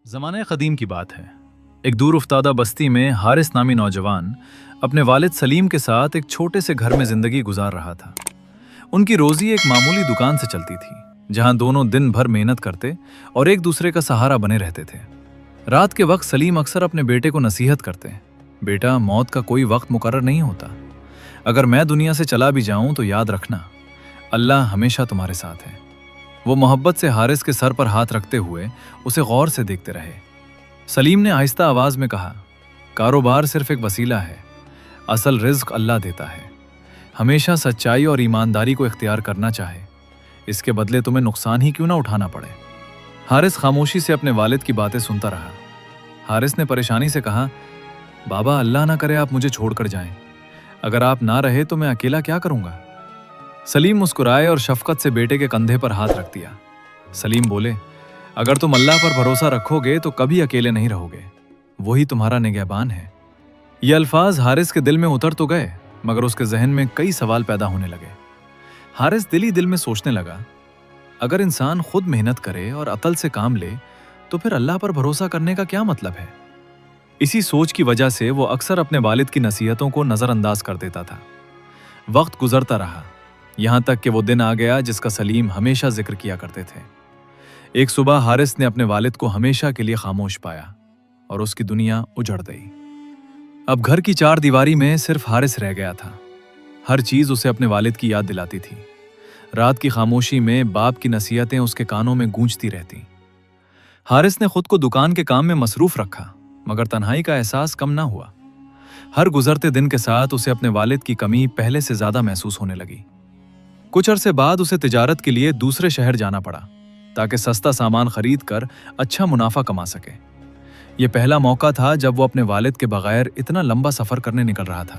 ज़माने क़दीम की बात है। एक दूर उफ्तादा बस्ती में हारिस नामी नौजवान अपने वालिद सलीम के साथ एक छोटे से घर में ज़िंदगी गुजार रहा था। उनकी रोज़ी एक मामूली दुकान से चलती थी, जहां दोनों दिन भर मेहनत करते और एक दूसरे का सहारा बने रहते थे। रात के वक्त सलीम अक्सर अपने बेटे को नसीहत करते, बेटा, मौत का कोई वक्त मुकर्रर नहीं होता। अगर मैं दुनिया से चला भी जाऊं तो याद रखना, अल्लाह हमेशा तुम्हारे साथ है। वो मोहब्बत से हारिस के सर पर हाथ रखते हुए उसे गौर से देखते रहे। सलीम ने आहिस्ता आवाज में कहा, कारोबार सिर्फ एक वसीला है, असल रिज्क अल्लाह देता है। हमेशा सच्चाई और ईमानदारी को इख्तियार करना चाहे, इसके बदले तुम्हें नुकसान ही क्यों ना उठाना पड़े। हारिस खामोशी से अपने वालिद की बातें सुनता रहा। हारिस ने परेशानी से कहा, बाबा, अल्लाह ना करे आप मुझे छोड़कर जाएं। अगर आप ना रहे तो मैं अकेला क्या करूंगा। सलीम मुस्कुराए और शफकत से बेटे के कंधे पर हाथ रख दिया। सलीम बोले, अगर तुम अल्लाह पर भरोसा रखोगे तो कभी अकेले नहीं रहोगे, वही तुम्हारा निगहबान है। ये अल्फाज हारिस के दिल में उतर तो गए, मगर उसके जहन में कई सवाल पैदा होने लगे। हारिस दिल ही दिल में सोचने लगा, अगर इंसान खुद मेहनत करे और अकल से काम ले तो फिर अल्लाह पर भरोसा करने का क्या मतलब है। इसी सोच की वजह से वो अक्सर अपने वालिद की नसीहतों को नजरअंदाज कर देता था। वक्त गुजरता रहा, यहां तक कि वो दिन आ गया जिसका सलीम हमेशा जिक्र किया करते थे। एक सुबह हारिस ने अपने वालिद को हमेशा के लिए खामोश पाया और उसकी दुनिया उजड़ गई। अब घर की चार दीवारी में सिर्फ हारिस रह गया था। हर चीज उसे अपने वालिद की याद दिलाती थी। रात की खामोशी में बाप की नसीहतें उसके कानों में गूंजती रहती। हारिस ने खुद को दुकान के काम में मसरूफ रखा, मगर तन्हाई का एहसास कम ना हुआ। हर गुजरते दिन के साथ उसे अपने वालिद की कमी पहले से ज्यादा महसूस होने लगी। कुछ अरसे बाद उसे तिजारत के लिए दूसरे शहर जाना पड़ा, ताकि सस्ता सामान खरीद कर अच्छा मुनाफा कमा सके। यह पहला मौका था जब वो अपने वालिद के बगैर इतना लंबा सफर करने निकल रहा था।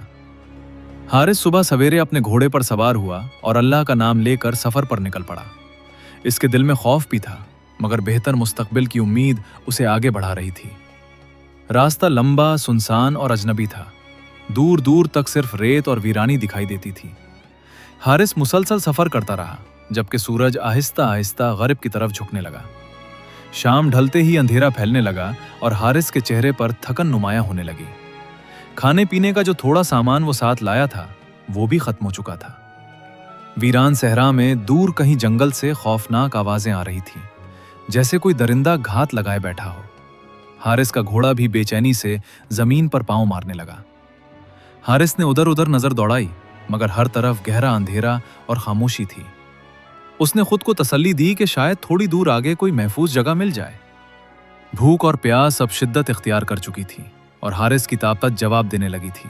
हारिस सुबह सवेरे अपने घोड़े पर सवार हुआ और अल्लाह का नाम लेकर सफर पर निकल पड़ा। इसके दिल में खौफ भी था, मगर बेहतर मुस्तकबिल की उम्मीद उसे आगे बढ़ा रही थी। रास्ता लंबा, सुनसान और अजनबी था। दूर दूर तक सिर्फ रेत और वीरानी दिखाई देती थी। हारिस मुसलसल सफर करता रहा, जबकि सूरज आहिस्ता आहिस्ता गरब की तरफ झुकने लगा। शाम ढलते ही अंधेरा फैलने लगा और हारिस के चेहरे पर थकन नुमाया होने लगी। खाने पीने का जो थोड़ा सामान वो साथ लाया था, वो भी खत्म हो चुका था। वीरान सहरा में दूर कहीं जंगल से खौफनाक आवाजें आ रही थी, जैसे कोई दरिंदा घात लगाए बैठा हो। हारिस का घोड़ा भी बेचैनी से जमीन पर पांव मारने लगा। हारिस ने उधर उधर नजर दौड़ाई, मगर हर तरफ गहरा अंधेरा और खामोशी थी। उसने खुद को तसल्ली दी कि शायद थोड़ी दूर आगे कोई महफूज जगह मिल जाए। भूख और प्यास अब शिद्दत इख्तियार कर चुकी थी और हारिस की ताकत जवाब देने लगी थी।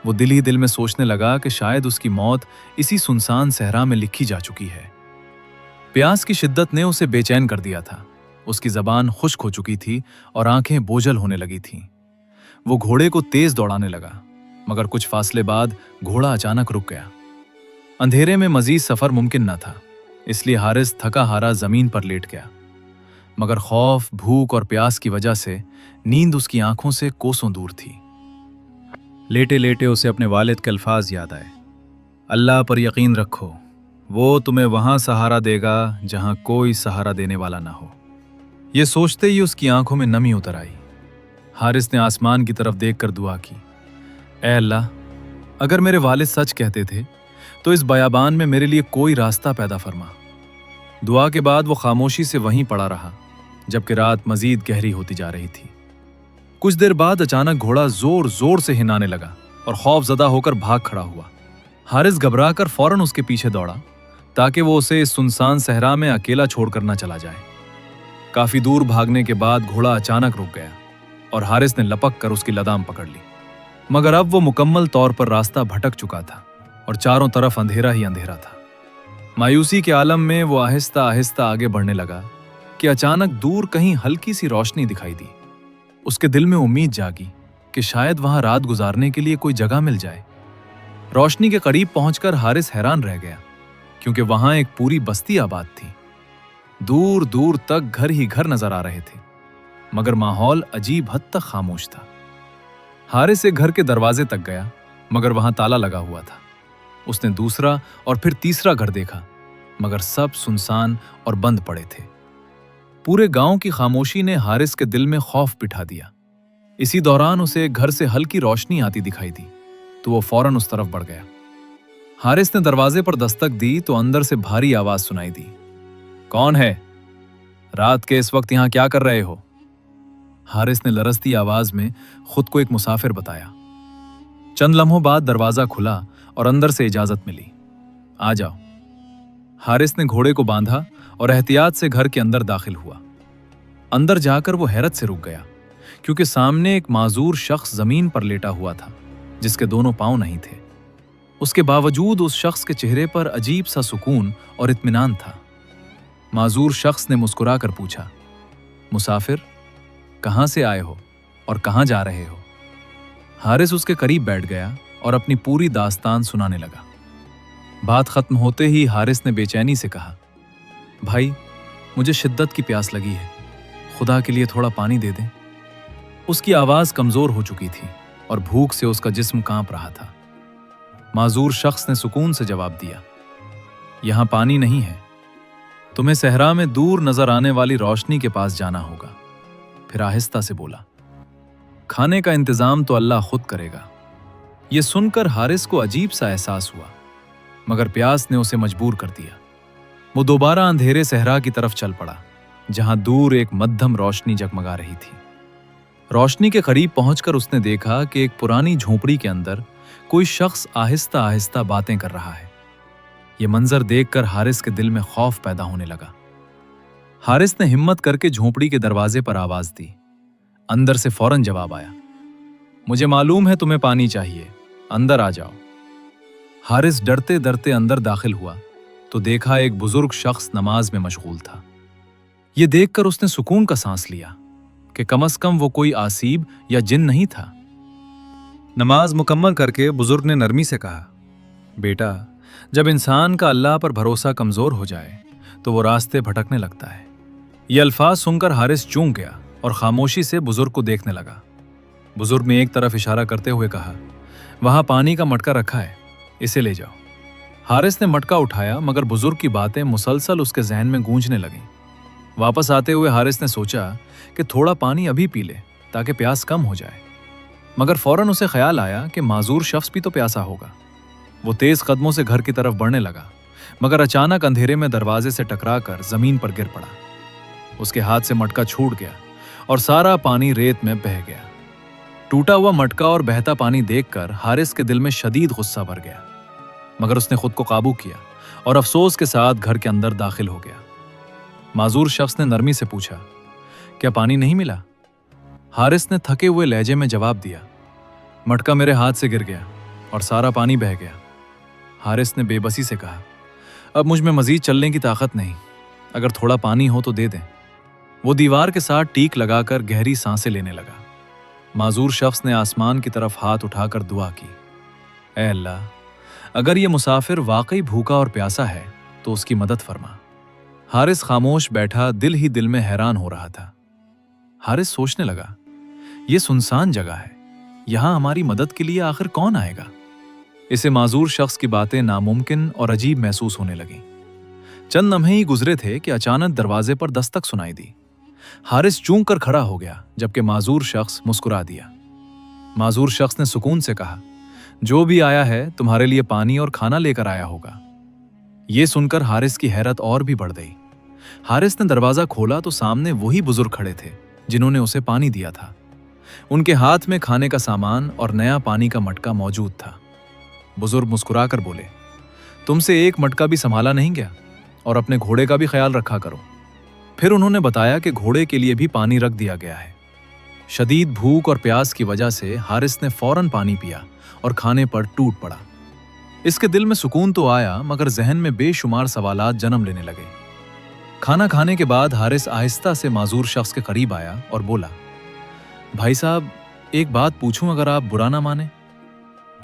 वो दिल ही दिल में सोचने लगा कि शायद उसकी मौत इसी सुनसान सहरा में लिखी जा चुकी है। प्यास की शिद्दत ने उसे बेचैन कर दिया था। उसकी जबान खुश्क हो चुकी थी और आंखें बोझल होने लगी थीं। वो घोड़े को तेज दौड़ाने लगा, मगर कुछ फासले बाद घोड़ा अचानक रुक गया। अंधेरे में मजीद सफर मुमकिन न था, इसलिए हारिस थका हारा जमीन पर लेट गया। मगर खौफ, भूख और प्यास की वजह से नींद उसकी आंखों से कोसों दूर थी। लेटे लेटे उसे अपने वालिद के अल्फाज याद आए, अल्लाह पर यकीन रखो, वो तुम्हें वहां सहारा देगा जहां कोई सहारा देने वाला ना हो। ये सोचते ही उसकी आंखों में नमी उतर आई। हारिस ने आसमान की तरफ देखकर दुआ की, ऐ अल्लाह, अगर मेरे वालिद सच कहते थे तो इस बयाबान में मेरे लिए कोई रास्ता पैदा फरमा। दुआ के बाद वो खामोशी से वहीं पड़ा रहा, जबकि रात मजीद गहरी होती जा रही थी। कुछ देर बाद अचानक घोड़ा जोर जोर से हिनाने लगा और खौफजदा होकर भाग खड़ा हुआ। हारिस घबराकर फौरन उसके पीछे दौड़ा, ताकि वो उसे इस सुनसान सहरा में अकेला छोड़कर न चला जाए। काफी दूर भागने के बाद घोड़ा अचानक रुक गया और हारिस ने लपक कर उसकी लगाम पकड़ ली। मगर अब वो मुकम्मल तौर पर रास्ता भटक चुका था और चारों तरफ अंधेरा ही अंधेरा था। मायूसी के आलम में वो आहिस्ता आहिस्ता आगे बढ़ने लगा कि अचानक दूर कहीं हल्की सी रोशनी दिखाई दी। उसके दिल में उम्मीद जागी कि शायद वहां रात गुजारने के लिए कोई जगह मिल जाए। रोशनी के करीब पहुंचकर हारिस हैरान रह गया, क्योंकि वहां एक पूरी बस्ती आबाद थी। दूर दूर तक घर ही घर नजर आ रहे थे, मगर माहौल अजीब हद तक खामोश था। हारिस एक घर के दरवाजे तक गया, मगर वहां ताला लगा हुआ था। उसने दूसरा और फिर तीसरा घर देखा, मगर सब सुनसान और बंद पड़े थे। पूरे गांव की खामोशी ने हारिस के दिल में खौफ बिठा दिया। इसी दौरान उसे घर से हल्की रोशनी आती दिखाई दी तो वो फौरन उस तरफ बढ़ गया। हारिस ने दरवाजे पर दस्तक दी तो अंदर से भारी आवाज सुनाई दी। कौन है? रात के इस वक्त यहां क्या कर रहे हो? हारिस ने लरजती आवाज में खुद को एक मुसाफिर बताया। चंद लम्हों बाद दरवाजा खुला और अंदर से इजाजत मिली। आ जाओ। हारिस ने घोड़े को बांधा और एहतियात से घर के अंदर दाखिल हुआ। अंदर जाकर वो हैरत से रुक गया, क्योंकि सामने एक माजूर शख्स जमीन पर लेटा हुआ था जिसके दोनों पांव नहीं थे। उसके बावजूद उस शख्स के चेहरे पर अजीब सा सुकून और इत्मीनान था। माजूर शख्स ने मुस्कुरा कर पूछा, मुसाफिर, कहां से आए हो और कहां जा रहे हो? हारिस उसके करीब बैठ गया और अपनी पूरी दास्तान सुनाने लगा। बात खत्म होते ही हारिस ने बेचैनी से कहा, भाई, मुझे शिद्दत की प्यास लगी है, खुदा के लिए थोड़ा पानी दे दें। उसकी आवाज कमजोर हो चुकी थी और भूख से उसका जिस्म कांप रहा था। माजूर शख्स ने सुकून से जवाब दिया, यहां पानी नहीं है, तुम्हें सहरा में दूर नजर आने वाली रोशनी के पास जाना होगा। फिर आहिस्ता से बोला, खाने का इंतजाम तो अल्लाह खुद करेगा। यह सुनकर हारिस को अजीब सा एहसास हुआ, मगर प्यास ने उसे मजबूर कर दिया। वो दोबारा अंधेरे सहरा की तरफ चल पड़ा, जहां दूर एक मध्यम रोशनी जगमगा रही थी। रोशनी के करीब पहुंचकर उसने देखा कि एक पुरानी झोपड़ी के अंदर कोई शख्स आहिस्ता आहिस्ता बातें कर रहा है। यह मंजर देखकर हारिस के दिल में खौफ पैदा होने लगा। हारिस ने हिम्मत करके झोपड़ी के दरवाजे पर आवाज दी। अंदर से फौरन जवाब आया, मुझे मालूम है तुम्हें पानी चाहिए, अंदर आ जाओ। हारिस डरते डरते अंदर दाखिल हुआ तो देखा एक बुजुर्ग शख्स नमाज में मशगूल था। यह देखकर उसने सुकून का सांस लिया कि कम से कम वो कोई आसीब या जिन नहीं था। नमाज मुकम्मल करके बुजुर्ग ने नरमी से कहा, बेटा, जब इंसान का अल्लाह पर भरोसा कमजोर हो जाए तो वो रास्ते भटकने लगता है। ये अल्फाज सुनकर हारिस चूक गया और खामोशी से बुजुर्ग को देखने लगा। बुजुर्ग ने एक तरफ इशारा करते हुए कहा, वहां पानी का मटका रखा है, इसे ले जाओ। हारिस ने मटका उठाया, मगर बुजुर्ग की बातें मुसलसल उसके जहन में गूंजने लगीं। वापस आते हुए हारिस ने सोचा कि थोड़ा पानी अभी पी ले ताकि प्यास कम हो जाए, मगर फौरन उसे ख्याल आया कि माजूर शख्स भी तो प्यासा होगा। वो तेज कदमों से घर की तरफ बढ़ने लगा, मगर अचानक अंधेरे में दरवाजे से टकराकर जमीन पर गिर पड़ा। उसके हाथ से मटका छूट गया और सारा पानी रेत में बह गया। टूटा हुआ मटका और बहता पानी देखकर हारिस के दिल में शदीद गुस्सा भर गया, मगर उसने खुद को काबू किया और अफसोस के साथ घर के अंदर दाखिल हो गया। माजूर शख्स ने नरमी से पूछा, क्या पानी नहीं मिला? हारिस ने थके हुए लहजे में जवाब दिया, मटका मेरे हाथ से गिर गया और सारा पानी बह गया। हारिस ने बेबसी से कहा, अब मुझ में मजीद चलने की ताकत नहीं, अगर थोड़ा पानी हो तो दे दें। वो दीवार के साथ टीक लगाकर गहरी सांसें लेने लगा। माजूर शख्स ने आसमान की तरफ हाथ उठाकर दुआ की, ऐ अल्लाह, अगर ये मुसाफिर वाकई भूखा और प्यासा है तो उसकी मदद फरमा। हारिस खामोश बैठा दिल ही दिल में हैरान हो रहा था। हारिस सोचने लगा, ये सुनसान जगह है, यहां हमारी मदद के लिए आखिर कौन आएगा? इसे माजूर शख्स की बातें नामुमकिन और अजीब महसूस होने लगीं। चंद लम्हे ही गुजरे थे कि अचानक दरवाजे पर दस्तक सुनाई दी। हारिस चूक कर खड़ा हो गया, जबकि माजूर शख्स मुस्कुरा दिया। माजूर शख्स ने सुकून से कहा, जो भी आया है तुम्हारे लिए पानी और खाना लेकर आया होगा। यह सुनकर हारिस की हैरत और भी बढ़ गई। हारिस ने दरवाजा खोला तो सामने वही बुजुर्ग खड़े थे जिन्होंने उसे पानी दिया था। उनके हाथ में खाने का सामान और नया पानी का मटका मौजूद था। बुजुर्ग मुस्कुरा कर बोले, तुमसे एक मटका भी संभाला नहीं गया, और अपने घोड़े का भी ख्याल रखा करो। फिर उन्होंने बताया कि घोड़े के लिए भी पानी रख दिया गया है। शदीद भूख और प्यास की वजह से हारिस ने फौरन पानी पिया और खाने पर टूट पड़ा। इसके दिल में सुकून तो आया, मगर जहन में बेशुमार सवालात जन्म लेने लगे। खाना खाने के बाद हारिस आहिस्ता से माजूर शख्स के करीब आया और बोला, भाई साहब, एक बात पूछूं अगर आप बुरा ना माने?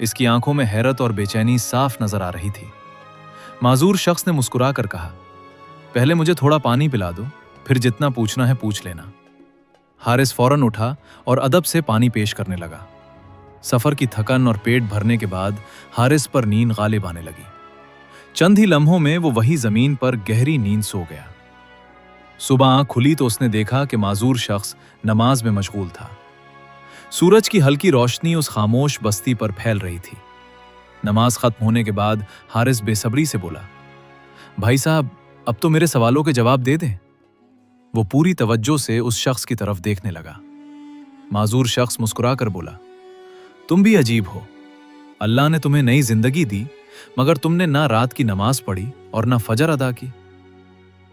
इसकी आंखों में हैरत और बेचैनी साफ नजर आ रही थी। माजूर शख्स ने मुस्कुरा कर कहा, पहले मुझे थोड़ा पानी पिला दो, फिर जितना पूछना है पूछ लेना। हारिस फौरन उठा और अदब से पानी पेश करने लगा। सफर की थकन और पेट भरने के बाद हारिस पर नींद गालिब आने लगी। चंद ही लम्हों में वो वही जमीन पर गहरी नींद सो गया। सुबह आंख खुली तो उसने देखा कि माजूर शख्स नमाज में मशगूल था। सूरज की हल्की रोशनी उस खामोश बस्ती पर फैल रही थी। नमाज खत्म होने के बाद हारिस बेसब्री से बोला, भाई साहब, अब तो मेरे सवालों के जवाब दे दें। वो पूरी तवज्जो से उस शख्स की तरफ देखने लगा। माजूर शख्स मुस्कुराकर बोला, तुम भी अजीब हो। अल्लाह ने तुम्हें नई जिंदगी दी, मगर तुमने ना रात की नमाज पढ़ी और ना फजर अदा की।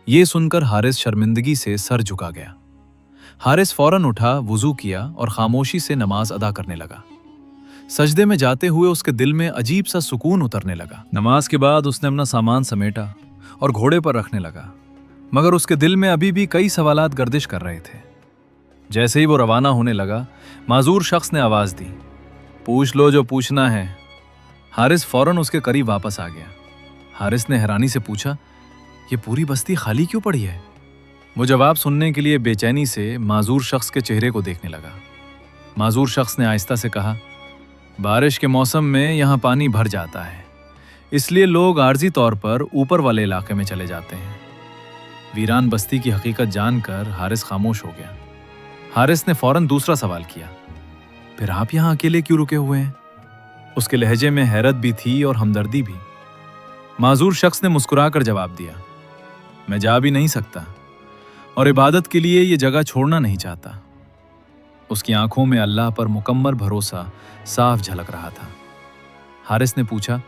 ये सुनकर हारिस शर्मिंदगी से सर झुका गया। हारिस फौरन उठा, वुजू किया और खामोशी से नमाज अदा करने लगा। सजदे में जाते हुए उसके दिल में अजीब सा सुकून उतरने लगा। नमाज के बाद उसने अपना सामान समेटा और घोड़े पर रखने लगा, मगर उसके दिल में अभी भी कई सवालात गर्दिश कर रहे थे। जैसे ही वो रवाना होने लगा, माजूर शख्स ने आवाज दी, पूछ लो जो पूछना है। हारिस फौरन उसके करीब वापस आ गया। हारिस ने हैरानी से पूछा, ये पूरी बस्ती खाली क्यों पड़ी है? वो जवाब सुनने के लिए बेचैनी से माजूर शख्स के चेहरे को देखने लगा। माजूर शख्स ने आहिस्ता से कहा, बारिश के मौसम में यहाँ पानी भर जाता है, इसलिए लोग आर्जी तौर पर ऊपर वाले इलाके में चले जाते हैं। वीरान बस्ती की हकीकत जानकर हारिस खामोश हो गया। हारिस ने फौरन दूसरा सवाल किया, फिर आप यहाँ अकेले क्यों रुके हुए हैं? उसके लहजे में हैरत भी थी और हमदर्दी भी। माजूर शख्स ने मुस्कुराकर जवाब दिया, मैं जा भी नहीं सकता और इबादत के लिए ये जगह छोड़ना नहीं चाहता। उसकी आंखों में अल्लाह पर मुकम्मल भरोसा साफ झलक रहा था। हारिस ने पूछा,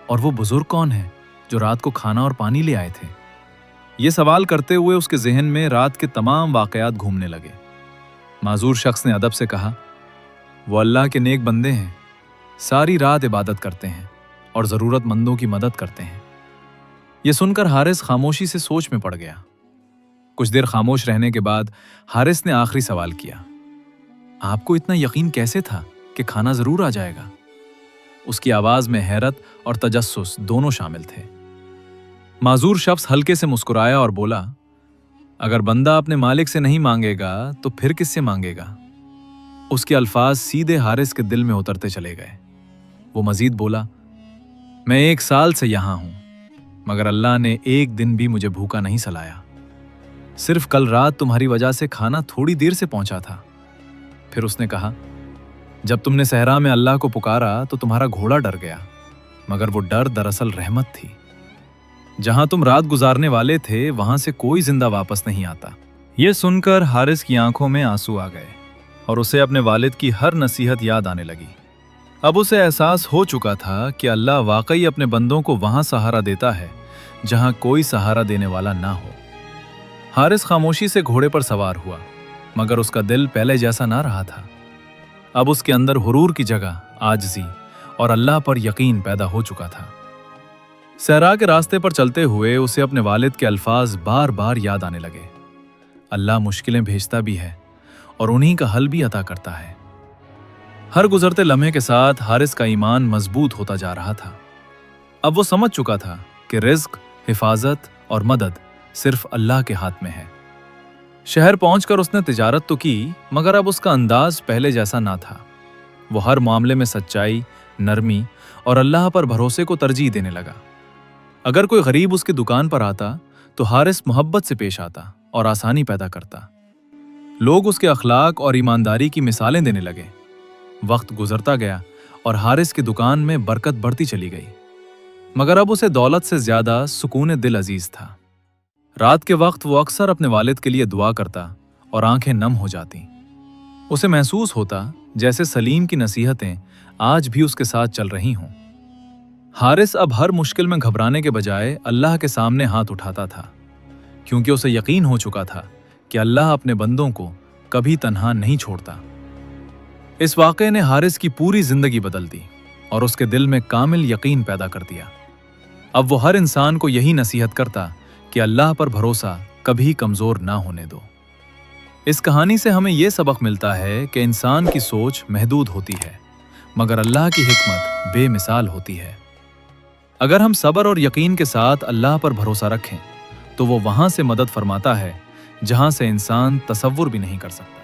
और वो बुजुर्ग कौन है जो रात को खाना और पानी ले आए थे? ये सवाल करते हुए उसके जहन में रात के तमाम वाकयात घूमने लगे। माजूर शख्स ने अदब से कहा, वो अल्लाह के नेक बंदे हैं, सारी रात इबादत करते हैं और ज़रूरतमंदों की मदद करते हैं। यह सुनकर हारिस खामोशी से सोच में पड़ गया। कुछ देर खामोश रहने के बाद हारिस ने आखिरी सवाल किया, आपको इतना यकीन कैसे था कि खाना जरूर आ जाएगा? उसकी आवाज में हैरत और तजस्सुस दोनों शामिल थे। माजूर शख्स हल्के से मुस्कुराया और बोला, अगर बंदा अपने मालिक से नहीं मांगेगा तो फिर किससे मांगेगा? उसके अल्फाज सीधे हारिस के दिल में उतरते चले गए। वो मजीद बोला, मैं 1 साल से यहां हूं, मगर अल्लाह ने एक दिन भी मुझे भूखा नहीं सलाया। सिर्फ कल रात तुम्हारी वजह से खाना थोड़ी देर से पहुंचा था। फिर उसने कहा, जब तुमने सहरा में अल्लाह को पुकारा तो तुम्हारा घोड़ा डर गया, मगर वो डर दरअसल रहमत थी। जहां तुम रात गुजारने वाले थे वहां से कोई जिंदा वापस नहीं आता। यह सुनकर हारिस की आंखों में आंसू आ गए और उसे अपने वालिद की हर नसीहत याद आने लगी। अब उसे एहसास हो चुका था कि अल्लाह वाकई अपने बंदों को वहां सहारा देता है जहां कोई सहारा देने वाला ना हो। हारिस खामोशी से घोड़े पर सवार हुआ, मगर उसका दिल पहले जैसा ना रहा था। अब उसके अंदर हुरूर की जगह आजिज़ी और अल्लाह पर यकीन पैदा हो चुका था। सहरा के रास्ते पर चलते हुए उसे अपने वालिद के अल्फाज बार बार याद आने लगे, अल्लाह मुश्किलें भेजता भी है और उन्हीं का हल भी अता करता है। हर गुजरते लम्हे के साथ हारिस का ईमान मजबूत होता जा रहा था। अब वो समझ चुका था कि रिज्क, हिफाजत और मदद सिर्फ अल्लाह के हाथ में है। शहर पहुंचकर उसने तिजारत तो की, मगर अब उसका अंदाज पहले जैसा ना था। वो हर मामले में सच्चाई, नरमी और अल्लाह पर भरोसे को तरजीह देने लगा। अगर कोई गरीब उसकी दुकान पर आता तो हारिस मोहब्बत से पेश आता और आसानी पैदा करता। लोग उसके अखलाक और ईमानदारी की मिसालें देने लगे। वक्त गुजरता गया और हारिस की दुकान में बरकत बढ़ती चली गई, मगर अब उसे दौलत से ज्यादा सुकून दिल अजीज था। रात के वक्त वो अक्सर अपने वालिद के लिए दुआ करता और आंखें नम हो जाती। उसे महसूस होता जैसे सलीम की नसीहतें आज भी उसके साथ चल रही हों। हारिस अब हर मुश्किल में घबराने के बजाय अल्लाह के सामने हाथ उठाता था, क्योंकि उसे यकीन हो चुका था कि अल्लाह अपने बंदों को कभी तन्हा नहीं छोड़ता। इस वाक़े ने हारिस की पूरी जिंदगी बदल दी और उसके दिल में कामिल यकीन पैदा कर दिया। अब वो हर इंसान को यही नसीहत करता कि अल्लाह पर भरोसा कभी कमजोर ना होने दो। इस कहानी से हमें यह सबक मिलता है कि इंसान की सोच महदूद होती है, मगर अल्लाह की हिकमत बेमिसाल होती है। अगर हम सब्र और यकीन के साथ अल्लाह पर भरोसा रखें तो वो वहां से मदद फरमाता है जहां से इंसान तसव्वुर भी नहीं कर सकता।